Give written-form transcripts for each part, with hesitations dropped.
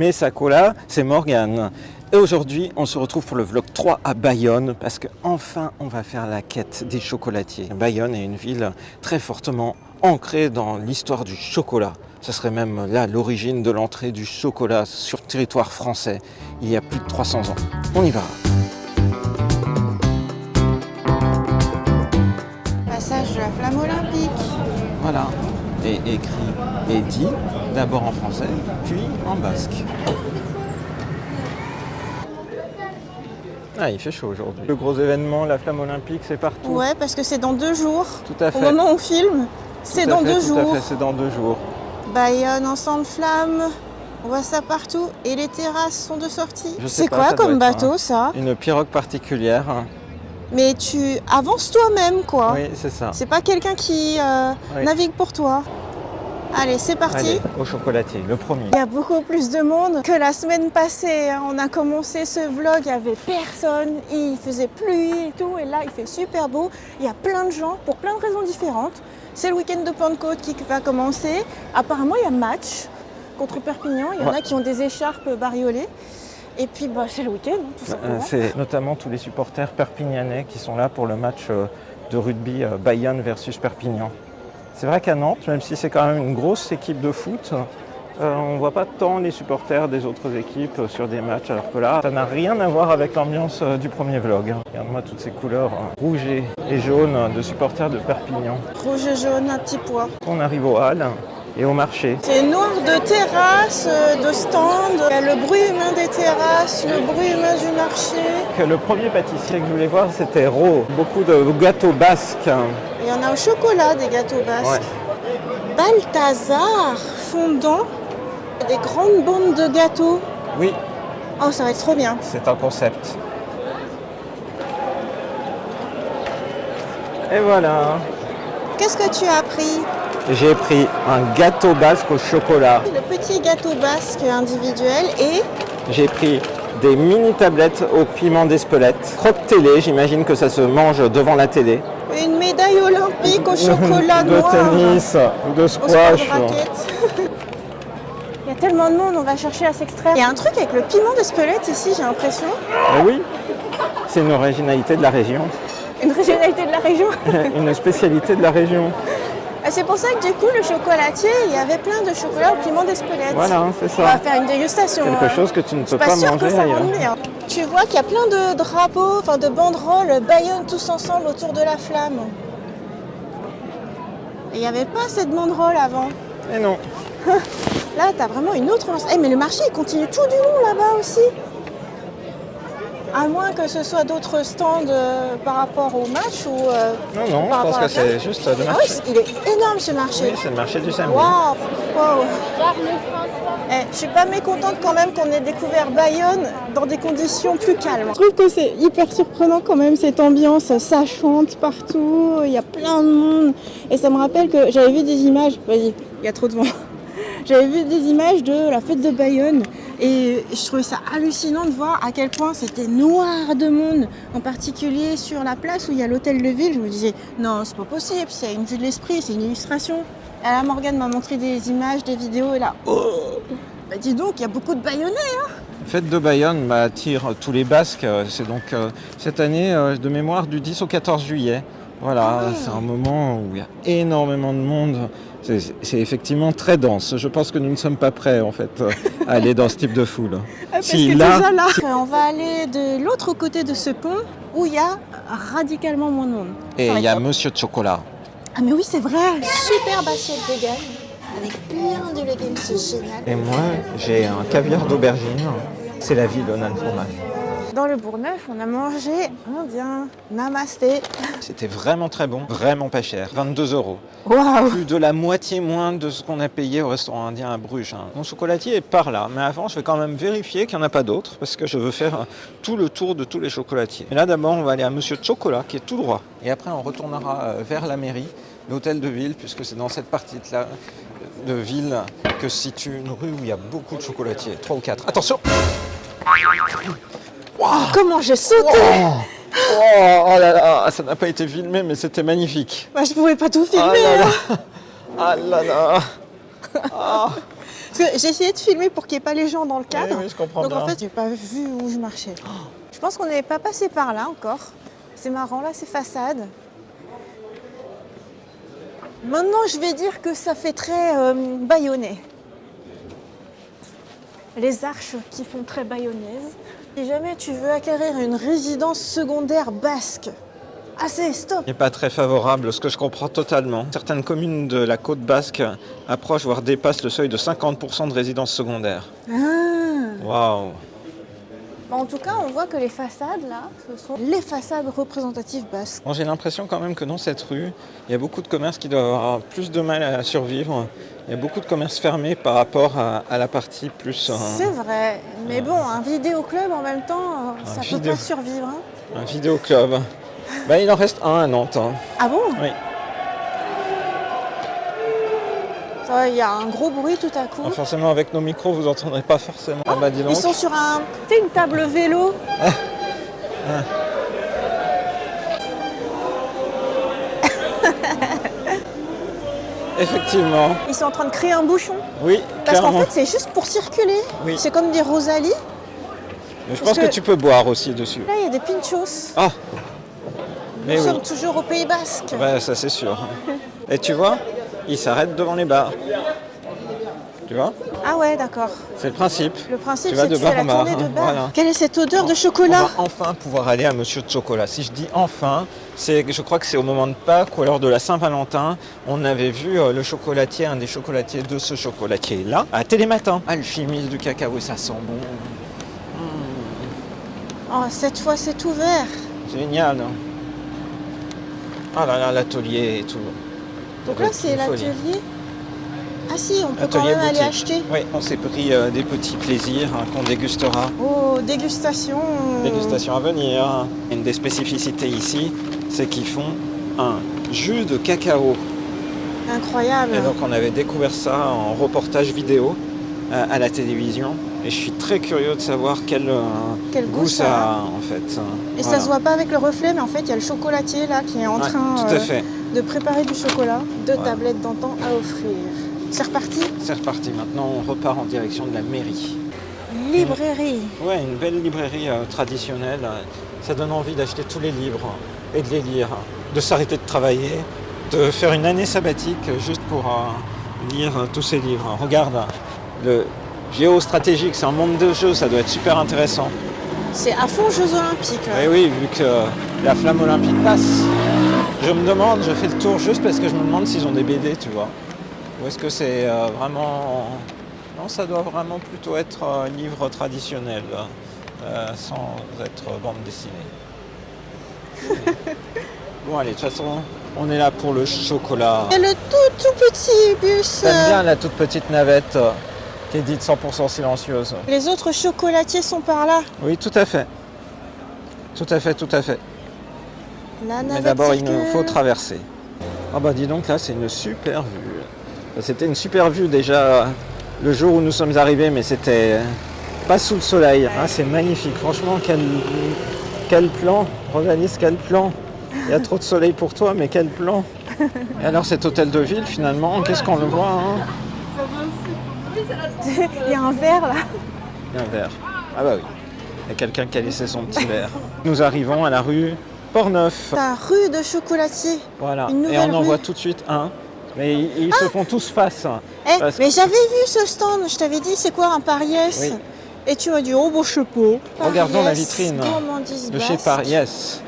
Mais Sakola, c'est Morgane. Et aujourd'hui, on se retrouve pour le vlog 3 à Bayonne parce qu'enfin, on va faire la quête des chocolatiers. Bayonne est une ville très fortement ancrée dans l'histoire du chocolat. Ce serait même là l'origine de l'entrée du chocolat sur le territoire français il y a plus de 300 ans. On y va. Passage de la flamme olympique. Voilà. Et écrit et dit d'abord en français, puis en basque. Ah, il fait chaud aujourd'hui. Le gros événement, la flamme olympique, c'est partout. Ouais, parce que c'est dans 2 jours. Tout à fait. Au moment où on filme, c'est dans 2 jours. Tout à fait, c'est dans 2 jours. Bayonne, ensemble flamme. On voit ça partout. Et les terrasses sont de sortie. C'est quoi comme bateau, ça? Une pirogue particulière. Mais tu avances toi-même, quoi. Oui, c'est ça. C'est pas quelqu'un qui navigue pour toi. Allez, c'est parti. Allez, au chocolatier, le premier. Il y a beaucoup plus de monde que la semaine passée. On a commencé ce vlog, il n'y avait personne, il faisait pluie et tout. Et là, il fait super beau. Il y a plein de gens pour plein de raisons différentes. C'est le week-end de Pentecôte qui va commencer. Apparemment, il y a match contre Perpignan. Il y en a qui ont des écharpes bariolées. Et puis, c'est le week-end, tout simplement. C'est notamment tous les supporters perpignanais qui sont là pour le match de rugby Bayonne versus Perpignan. C'est vrai qu'à Nantes, même si c'est quand même une grosse équipe de foot, on ne voit pas tant les supporters des autres équipes sur des matchs, alors que là, ça n'a rien à voir avec l'ambiance du premier vlog. Regarde-moi toutes ces couleurs rouges et jaunes de supporters de Perpignan. Rouge et jaune, un petit pois. On arrive aux halles et au marché. C'est noir de terrasses, de stands, il y a le bruit humain des terrasses, le bruit humain du marché. Le premier pâtissier que je voulais voir, c'était Ro. Beaucoup de gâteaux basques. Il y en a au chocolat, des gâteaux basques. Ouais. Balthazar, fondant, des grandes bandes de gâteaux. Oui. Oh, ça va être trop bien. C'est un concept. Et voilà. Qu'est-ce que tu as pris? J'ai pris un gâteau basque au chocolat. Le petit gâteau basque individuel et... J'ai pris des mini tablettes au piment d'Espelette. Croque télé, j'imagine que ça se mange devant la télé. Une médaille olympique au chocolat noir. De tennis, de squash. Il y a tellement de monde, on va chercher à s'extraire. Il y a un truc avec le piment d'Espelette ici, j'ai l'impression. Oui, c'est une originalité de la région. Une régionalité de la région. Une spécialité de la région. C'est pour ça que du coup, le chocolatier, il y avait plein de chocolat au piment d'Espelette. Voilà, c'est ça. On va faire une dégustation. Quelque chose que tu ne peux pas manger. Je suis pas sûre que ça rende bien. Tu vois qu'il y a plein de drapeaux, enfin de banderoles Bayonne tous ensemble autour de la flamme. Et il n'y avait pas cette banderole avant. Et non. Là, tu as vraiment une autre ambiance. Mais le marché, il continue tout du long là-bas aussi. À moins que ce soit d'autres stands par rapport au match ou... non, je pense que c'est juste le marché. Ah oui, il est énorme ce marché. Oui, c'est le marché du samedi. Waouh. Je suis pas mécontente quand même qu'on ait découvert Bayonne dans des conditions plus calmes. Je trouve que c'est hyper surprenant quand même cette ambiance, ça chante partout, il y a plein de monde. Et ça me rappelle que j'avais vu des images, vas-y, il y a trop de vent. J'avais vu des images de la fête de Bayonne et je trouvais ça hallucinant de voir à quel point c'était noir de monde, en particulier sur la place où il y a l'hôtel de ville. Je me disais, non, c'est pas possible, c'est une vue de l'esprit, c'est une illustration. Et là, Morgane m'a montré des images, des vidéos et là, dis donc, il y a beaucoup de Bayonnais. Fête de Bayonne attire tous les Basques. C'est donc cette année de mémoire du 10 au 14 juillet. Voilà, c'est un moment où il y a énormément de monde. C'est effectivement très dense. Je pense que nous ne sommes pas prêts en fait à aller dans ce type de foule. On va aller de l'autre côté de ce pont où il y a radicalement moins de monde. Et il y a Monsieur Chocolat. Ah mais oui, c'est vrai. Superbe assiette vegan avec plein de légumes, c'est génial. Et moi, j'ai un caviar d'aubergine. C'est la vie, le fromage. Dans le Bourgneuf, on a mangé indien. Namasté. C'était vraiment très bon, vraiment pas cher. 22 €. Waouh. Plus de la moitié moins de ce qu'on a payé au restaurant indien à Bruges. Mon chocolatier est par là, mais avant je vais quand même vérifier qu'il n'y en a pas d'autres parce que je veux faire tout le tour de tous les chocolatiers. Et là d'abord on va aller à Monsieur Chocolat qui est tout droit. Et après on retournera vers la mairie, l'hôtel de ville, puisque c'est dans cette partie-là de ville que se situe une rue où il y a beaucoup de chocolatiers. 3 ou 4. Attention. Wow. Comment j'ai sauté. Oh là là, ça n'a pas été filmé, mais c'était magnifique. Je pouvais pas tout filmer. Ah là là. C'est que j'ai essayé de filmer pour qu'il n'y ait pas les gens dans le cadre. Oui, je comprends Donc bien. en fait, j'ai pas vu où je marchais. Je pense qu'on n'est pas passé par là encore. C'est marrant, là, c'est façade. Maintenant, je vais dire que ça fait très bayonnais. Les arches qui font très bayonnaises. Si jamais tu veux acquérir une résidence secondaire basque, assez, stop. n'est pas très favorable, ce que je comprends totalement. Certaines communes de la côte basque approchent, voire dépassent le seuil de 50% de résidences secondaires. Ah. Waouh! En tout cas, on voit que les façades, là, ce sont les façades représentatives basques. Bon, j'ai l'impression quand même que dans cette rue, il y a beaucoup de commerces qui doivent avoir plus de mal à survivre. Il y a beaucoup de commerces fermés par rapport à la partie plus... C'est vrai, mais bon, un vidéoclub en même temps, ça peut pas survivre. Hein. Un vidéoclub. Bah, il en reste un à Nantes. Hein. Ah bon? Oui. Il y a un gros bruit tout à coup. Ah, forcément, avec nos micros, vous n'entendrez pas forcément. Ah bah dis donc. Ils sont sur une table vélo. Effectivement. Ils sont en train de créer un bouchon. Oui, Parce qu'en clairement. fait, c'est juste pour circuler. Oui. C'est comme des Rosalie. Mais je pense que tu peux boire aussi dessus. Là, il y a des pinchos. Ah. Mais Nous oui. sommes toujours au Pays Basque. Ouais, ça c'est sûr. Et tu vois, ils s'arrêtent devant les bars. Tu vois? Ah ouais, d'accord. C'est le principe. Le principe, Tu vas c'est que de tu fais bar la en bar, tournée de hein, bar. voilà. Quelle est cette odeur de On chocolat? va enfin pouvoir aller à Monsieur Chocolat. Si je dis enfin, je crois que c'est au moment de Pâques ou alors de la Saint-Valentin. On avait vu le chocolatier, un des chocolatiers de ce chocolatier-là, à Télématin. Alchimiste du cacao, et ça sent bon. Oh, cette fois, c'est ouvert. Génial. Ah là là, l'atelier et tout. Donc Ça là, doit c'est être une folie. l'atelier. Ah si, on peut quand Atelier même aller boutique. acheter. Oui, on s'est pris des petits plaisirs qu'on dégustera. Oh, dégustation. Dégustation à venir. Une des spécificités ici, c'est qu'ils font un jus de cacao. Incroyable. Et donc on avait découvert ça en reportage vidéo à la télévision. Et je suis très curieux de savoir quel goût ça a en fait. Et Voilà. ça se voit pas avec le reflet, mais en fait, il y a le chocolatier là qui est en Ouais, train tout à fait. de préparer du chocolat. Deux Voilà. tablettes d'antan à offrir. C'est reparti. C'est reparti. Maintenant, on repart en direction de la mairie. Librairie. Ouais, une belle librairie traditionnelle. Ça donne envie d'acheter tous les livres et de les lire, de s'arrêter de travailler, de faire une année sabbatique juste pour lire tous ces livres. Regarde, le géostratégique, c'est un monde de jeux, ça doit être super intéressant. C'est à fond Jeux Olympiques. Et oui, vu que la flamme olympique passe. Je me demande, je fais le tour juste parce que je me demande s'ils ont des BD, tu vois. Ou est-ce que c'est vraiment... Non, ça doit vraiment plutôt être livre traditionnel, sans être bande dessinée. Bon, allez, de toute façon, on est là pour le chocolat. Et le tout petit bus. T'aimes bien la toute petite navette qui est dite 100% silencieuse? Les autres chocolatiers sont par là. Oui, tout à fait. Tout à fait, tout à fait. La Mais navette d'abord, il nous circule. faut traverser. Ah bah dis donc, là, c'est une super vue. C'était une super vue déjà le jour où nous sommes arrivés, mais c'était pas sous le soleil. Ah, c'est magnifique. Franchement, quel plan. Rosalie, quel plan. Il y a trop de soleil pour toi, mais quel plan. Et alors, cet hôtel de ville, finalement, qu'est-ce qu'on le voit, hein? Il y a un verre là. Il y a un verre. Ah bah oui. Il y a quelqu'un qui a laissé son petit verre. Nous arrivons à la rue Port-Neuf. Ta rue de chocolatier. Voilà. Une Et nouvelle on en rue. voit tout de suite un. Mais ils se font tous face. Eh, Parce que- mais j'avais vu ce stand, je t'avais dit c'est quoi un Pariès? Oui. Et tu m'as dit oh bon je sais pas. Regardons la Pariès, vitrine gourmandise de chez basque. Pariès.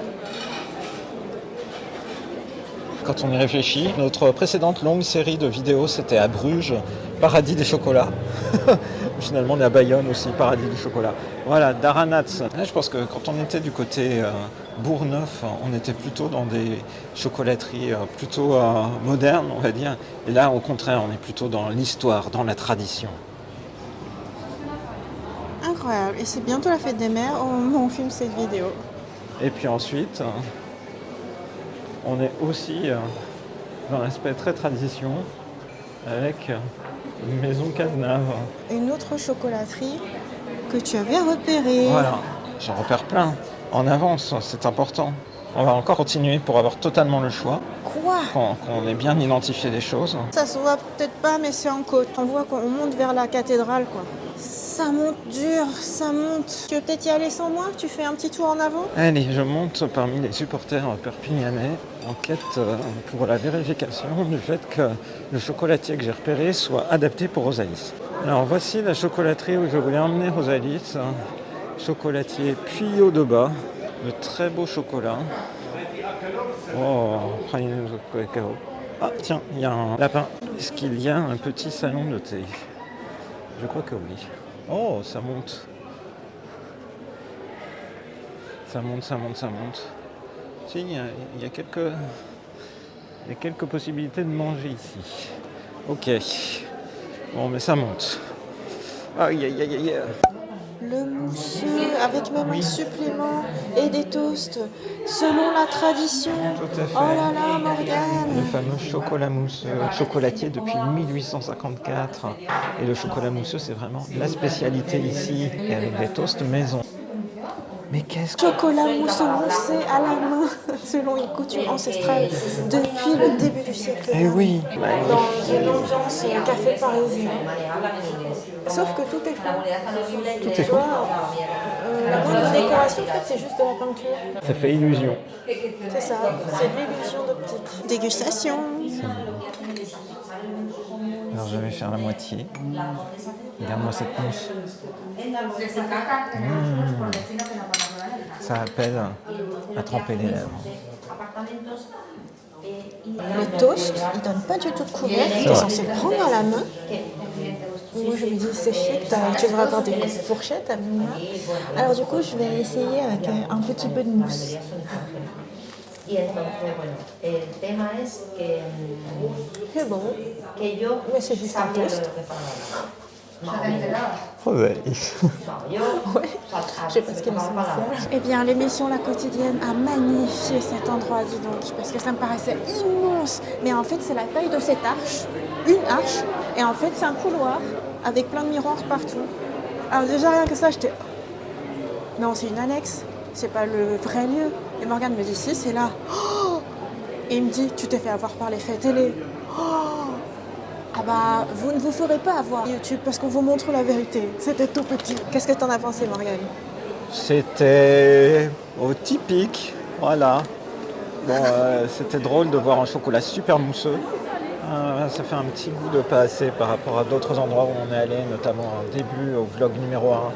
Quand on y réfléchit, notre précédente longue série de vidéos, c'était à Bruges, paradis des chocolats. Finalement, on est à Bayonne aussi, paradis du chocolat. Voilà, Daranats. Là, je pense que quand on était du côté Bourgneuf, on était plutôt dans des chocolateries plutôt modernes, on va dire. Et là, au contraire, on est plutôt dans l'histoire, dans la tradition. Incroyable. Et c'est bientôt la fête des mères au moment où on filme cette vidéo. Et puis ensuite, on est aussi dans l'aspect très tradition, avec une maison Cazenave. Une autre chocolaterie que tu avais repérée. Voilà, j'en repère plein. En avance, c'est important. On va encore continuer pour avoir totalement le choix. Quoi? qu'on ait bien identifié les choses. Ça se voit peut-être pas, mais c'est en côte. On voit qu'on monte vers la cathédrale, quoi. Ça monte dur, ça monte. Tu veux peut-être y aller sans moi? Tu fais un petit tour en avant? Allez, je monte parmi les supporters perpignanais en quête pour la vérification du fait que le chocolatier que j'ai repéré soit adapté pour Rosalis. Alors voici la chocolaterie où je voulais emmener Rosalis. Chocolatier Puyo de Bas, de très beaux chocolats. Oh, ah tiens, il y a un lapin. Est-ce qu'il y a un petit salon de thé? Je crois que oui. Oh, ça monte. Ça monte, ça monte, ça monte. Si, il y a quelques possibilités de manger ici. Ok. Bon, mais ça monte. Aïe, aïe, aïe, aïe. Le mousseux avec même un supplément et des toasts selon la tradition. Tout à fait. Oh là là, Morgane. Le fameux chocolat mousseux, chocolatier depuis 1854. Et le chocolat mousseux, c'est vraiment la spécialité ici. Et avec des toasts maison. Mais qu'est-ce que... Chocolat mousseux moussé à la main, selon une coutume ancestrale, depuis le début du siècle. Eh oui. Dans une ambiance café parisien. Sauf que tout est faux. Tout est faux. La moindre décoration, en fait, c'est juste de la peinture. Ça fait illusion. C'est ça, c'est de l'illusion d'optique. Dégustation. Alors je vais faire la moitié. Regarde-moi cette mousse. Ça appelle à tremper les lèvres. Le toast, il donne pas du tout de couvercle. Tu es censé le prendre dans la main. Moi je me dis c'est chic, tu devrais avoir des fourchettes à minima. Alors du coup je vais essayer avec un petit peu de mousse. C'est bon, mais c'est juste un toast. Ouais. Ouais, je sais pas ce qu'il me semble. Eh bien, l'émission La Quotidienne a magnifié cet endroit, dis donc, parce que ça me paraissait immense. Mais en fait, c'est la taille de cette arche, une arche, et en fait, c'est un couloir avec plein de miroirs partout. Alors déjà, rien que ça, j'étais... Non, c'est une annexe, c'est pas le vrai lieu. Et Morgane me dit, si, c'est là. Oh, et il me dit, tu t'es fait avoir par les faits télé. Oh, ah bah, vous ne vous ferez pas avoir YouTube parce qu'on vous montre la vérité. C'était tout petit. Qu'est-ce que t'en as pensé, Morgane? C'était au typique, voilà. Bon, c'était drôle de voir un chocolat super mousseux. Ça fait un petit goût de pas assez par rapport à d'autres endroits où on est allé, notamment au début, au vlog numéro 1.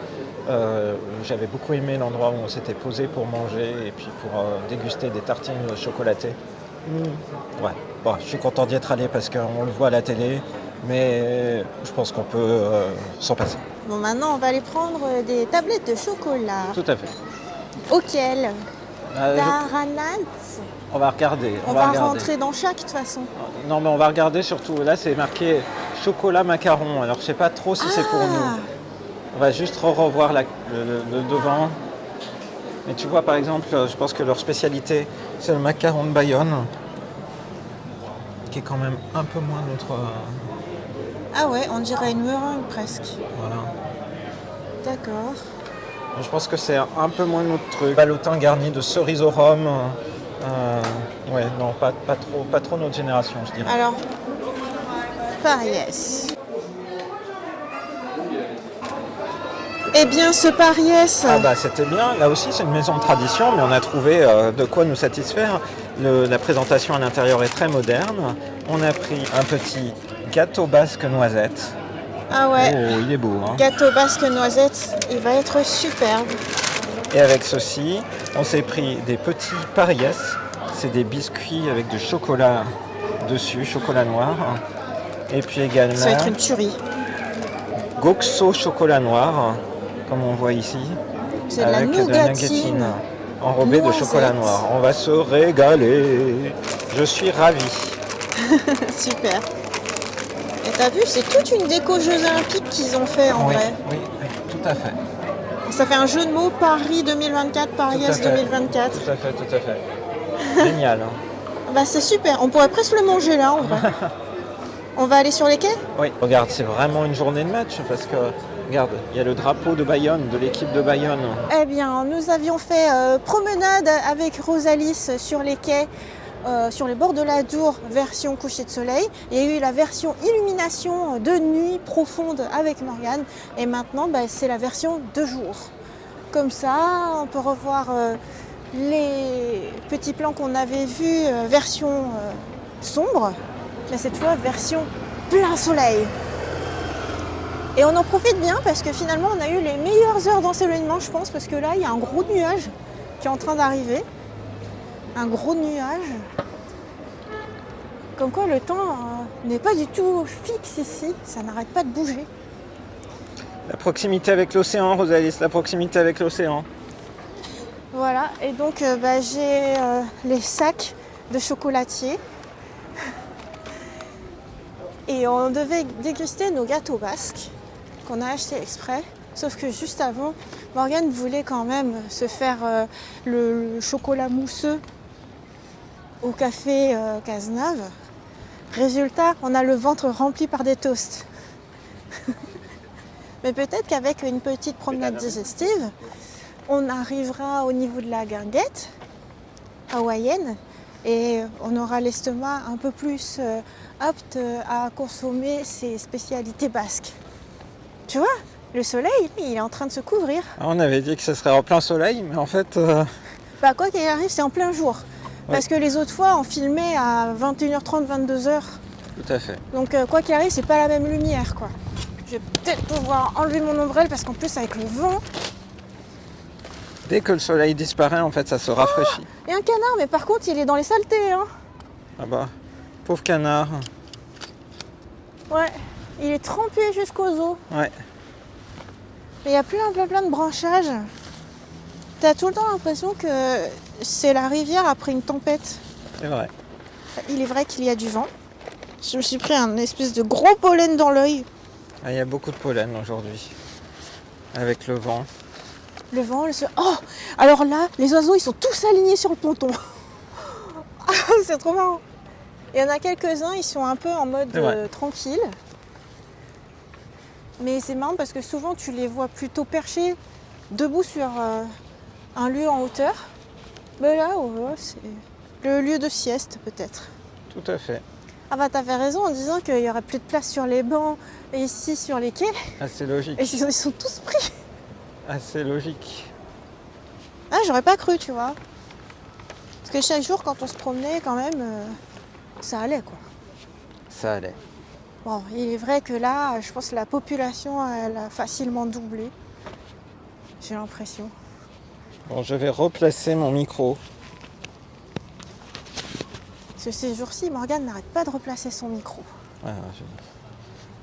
J'avais beaucoup aimé l'endroit où on s'était posé pour manger et puis pour déguster des tartines chocolatées. Ouais, bon, je suis content d'y être allé parce qu'on le voit à la télé, mais je pense qu'on peut s'en passer. Bon, maintenant, on va aller prendre des tablettes de chocolat. Tout à fait. Auquel Taranat. On va regarder. On va rentrer dans chaque, de toute façon. Non, mais on va regarder surtout. Là, c'est marqué chocolat macaron. Alors, je sais pas trop si c'est pour nous. On va juste revoir le devant. Mais tu vois, par exemple, je pense que leur spécialité, c'est le macaron de Bayonne, qui est quand même un peu moins notre... Ah ouais, on dirait une meringue presque. Voilà. D'accord. Je pense que c'est un peu moins notre truc. Ballotin garni de cerises au rhum. Ouais, non, pas trop notre génération, je dirais. Alors, Pariès. Eh bien, ce Pariès... Ah bah c'était bien, là aussi c'est une maison de tradition, mais on a trouvé de quoi nous satisfaire. La présentation à l'intérieur est très moderne. On a pris un petit gâteau basque noisette. Ah ouais, oh, il est beau, hein. Gâteau basque noisette, il va être superbe. Et avec ceci, on s'est pris des petits Pariès. C'est des biscuits avec du chocolat dessus, chocolat noir. Et puis également... Ça va être une tuerie. Goxo chocolat noir, comme on voit ici. C'est de la nougatine enrobée de chocolat noir. On va se régaler. Je suis ravi. Super. Et t'as vu, c'est toute une déco Jeux Olympiques qu'ils ont fait en vrai. Oui, tout à fait. Ça fait un jeu de mots Paris 2024, Pariès 2024. Tout à fait. Génial. Hein. Bah c'est super, on pourrait presque le manger là en vrai. On va aller sur les quais? Oui, regarde, c'est vraiment une journée de match parce que, regarde, il y a le drapeau de Bayonne, de l'équipe de Bayonne. Eh bien, nous avions fait promenade avec Rosalis sur les quais. sur les bords de l'Adour, version coucher de soleil. Il y a eu la version illumination de nuit profonde avec Morgane. Et maintenant, c'est la version de jour. Comme ça, on peut revoir les petits plans qu'on avait vus version sombre. Mais cette fois, version plein soleil. Et on en profite bien parce que finalement, on a eu les meilleures heures d'ensoleillement, je pense, parce que là, il y a un gros nuage qui est en train d'arriver. Un gros nuage. Comme quoi le temps n'est pas du tout fixe ici, ça n'arrête pas de bouger. La proximité avec l'océan, Rosalie, la proximité avec l'océan. Voilà, et donc j'ai les sacs de chocolatier. Et on devait déguster nos gâteaux basques qu'on a achetés exprès. Sauf que juste avant, Morgane voulait quand même se faire le chocolat mousseux au café Cazeneuve. Résultat, on a le ventre rempli par des toasts. Mais peut-être qu'avec une petite promenade digestive, on arrivera au niveau de la guinguette hawaïenne et on aura l'estomac un peu plus apte à consommer ces spécialités basques. Tu vois, le soleil, il est en train de se couvrir. On avait dit que ce serait en plein soleil, mais en fait... Quoi qu'il arrive, c'est en plein jour. Parce que les autres fois, on filmait à 21h30, 22h. Tout à fait. Donc quoi qu'il arrive, c'est pas la même lumière, quoi. Je vais peut-être pouvoir enlever mon ombrelle parce qu'en plus, avec le vent... Dès que le soleil disparaît, en fait, ça se rafraîchit. Il y a un canard, mais par contre, il est dans les saletés, hein. Ah bah, pauvre canard. Ouais, il est trempé jusqu'aux os. Ouais. Mais il y a plein de branchages. T'as tout le temps l'impression que c'est la rivière après une tempête. C'est vrai. Il est vrai qu'il y a du vent. Je me suis pris un espèce de gros pollen dans l'œil. Ah, il y a beaucoup de pollen aujourd'hui. Avec le vent. Le vent, Oh, alors là, les oiseaux, ils sont tous alignés sur le ponton. C'est trop marrant. Il y en a quelques-uns, ils sont un peu en mode tranquille. Mais c'est marrant parce que souvent, tu les vois plutôt perchés, debout sur un lieu en hauteur. Mais là, c'est le lieu de sieste, peut-être. Tout à fait. Ah bah, t'avais raison en disant qu'il n'y aurait plus de place sur les bancs et ici sur les quais. Ah, c'est logique. Et ils sont tous pris. Ah, c'est logique. Ah, j'aurais pas cru, tu vois. Parce que chaque jour, quand on se promenait, quand même, ça allait, quoi. Ça allait. Bon, il est vrai que là, je pense que la population, elle a facilement doublé. J'ai l'impression. Bon, je vais replacer mon micro. Parce que ces jours-ci, Morgane n'arrête pas de replacer son micro. Ah,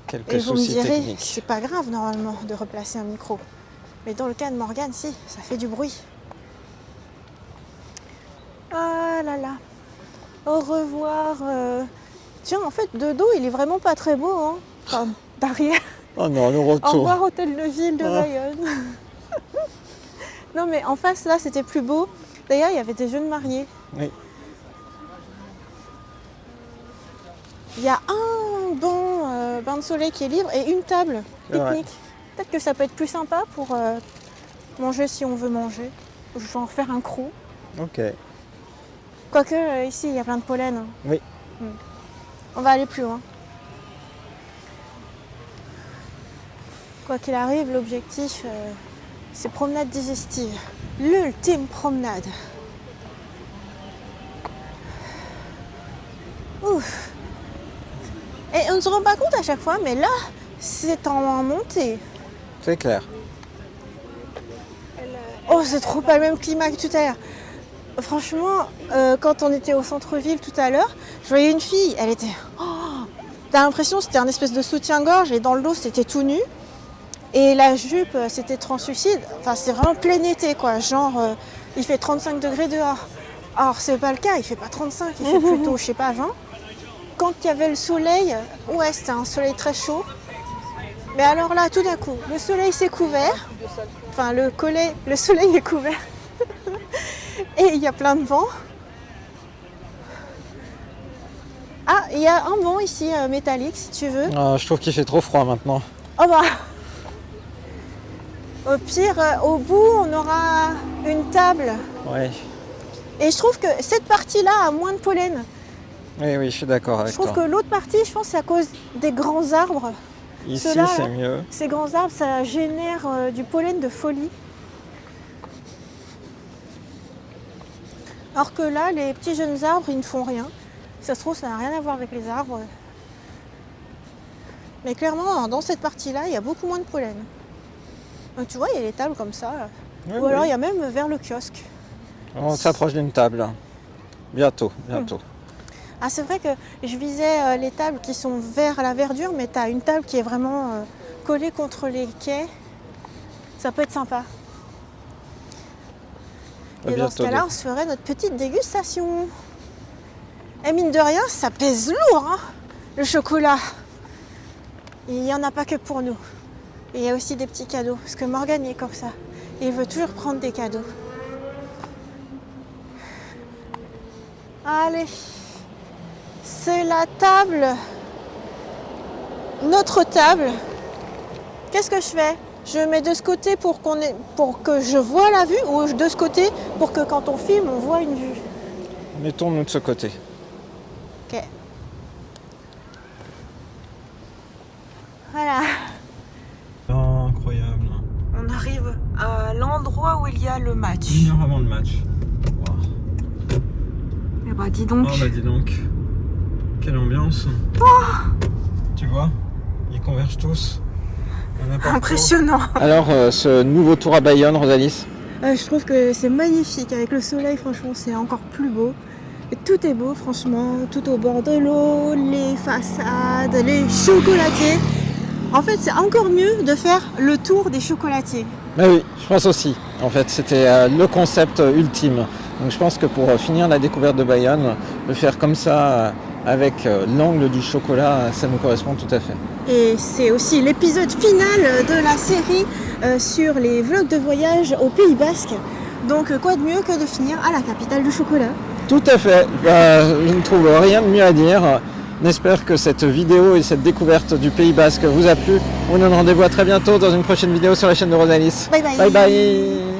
quelques Et vous me soucis direz, techniques. c'est pas grave normalement de replacer un micro. Mais dans le cas de Morgane, si, ça fait du bruit. Ah là là. Au revoir. Tiens, en fait, de dos, il est vraiment pas très beau, hein. Enfin, derrière. Oh non, le retour. Au revoir, hôtel de ville de Bayonne. Non, mais en face, là, c'était plus beau. D'ailleurs, il y avait des jeunes mariés. Oui. Il y a un bon bain de soleil qui est libre et une table pique-nique. Peut-être que ça peut être plus sympa pour manger si on veut manger. Je vais en refaire un croc. Ok. Quoique, ici, il y a plein de pollen. Hein. Oui. On va aller plus loin. Quoi qu'il arrive, l'objectif, c'est promenade digestive. L'ultime promenade. Ouf. Et on ne se rend pas compte à chaque fois, mais là, c'est en montée. C'est clair. Oh, c'est trop pas le même climat que tout à l'heure. Franchement, quand on était au centre-ville tout à l'heure, je voyais une fille, elle était... Oh, t'as l'impression que c'était un espèce de soutien-gorge et dans le dos, c'était tout nu. Et la jupe, c'était translucide. Enfin, c'est vraiment plein été, quoi. Genre, il fait 35 degrés dehors. Alors, c'est pas le cas, il fait pas 35, il fait plutôt, je sais pas, 20. Quand il y avait le soleil, ouais, c'était un soleil très chaud. Mais alors là, tout d'un coup, le soleil s'est couvert. Enfin, le soleil est couvert. Et il y a plein de vent. Ah, il y a un banc ici, métallique, si tu veux. Ah, je trouve qu'il fait trop froid maintenant. Oh bah. Au pire, au bout, on aura une table. Ouais. Et je trouve que cette partie-là a moins de pollen. Oui, oui, je suis d'accord avec Je trouve toi. que l'autre partie, je pense, c'est à cause des grands arbres. Ici, Ceux-là, c'est mieux. Ces grands arbres, ça génère du pollen de folie. Alors que là, les petits jeunes arbres, ils ne font rien. Ça se trouve, ça n'a rien à voir avec les arbres. Mais clairement, dans cette partie-là, il y a beaucoup moins de pollen. Donc, tu vois, il y a les tables comme ça. Oui, Ou alors, oui. il y a même vers le kiosque. On s'approche d'une table. Bientôt, bientôt. Ah, c'est vrai que je visais les tables qui sont vers la verdure, mais tu as une table qui est vraiment collée contre les quais. Ça peut être sympa. Et dans ce cas-là, on se ferait notre petite dégustation. Et mine de rien, ça pèse lourd, hein, le chocolat. Et il n'y en a pas que pour nous. Et il y a aussi des petits cadeaux, parce que Morgane est comme ça. Et il veut toujours prendre des cadeaux. Allez, c'est la table. Notre table. Qu'est-ce que je fais? Je mets de ce côté pour que je vois la vue, ou de ce côté pour que quand on filme, on voit une vue? Mettons-nous de ce côté. Ok. Voilà. Oh, incroyable. On arrive à l'endroit où il y a le match. Une heure avant le match. Wow. Eh bah dis donc. Oh bah dis donc. Quelle ambiance. Tu vois, ils convergent tous. Impressionnant. Alors, ce nouveau tour à Bayonne, Rosalis? Je trouve que c'est magnifique. Avec le soleil, franchement, c'est encore plus beau. Et tout est beau, franchement. Tout au bord de l'eau, les façades, les chocolatiers. En fait, c'est encore mieux de faire le tour des chocolatiers. Mais oui, je pense aussi. En fait, c'était le concept ultime. Donc je pense que pour finir la découverte de Bayonne, le faire comme ça, avec l'angle du chocolat, ça nous correspond tout à fait. Et c'est aussi l'épisode final de la série sur les vlogs de voyage au Pays Basque. Donc quoi de mieux que de finir à la capitale du chocolat? Tout à fait. Je ne trouve rien de mieux à dire. On espère que cette vidéo et cette découverte du Pays Basque vous a plu. On vous donne rendez-vous à très bientôt dans une prochaine vidéo sur la chaîne de Rosalis. Bye bye. Bye bye.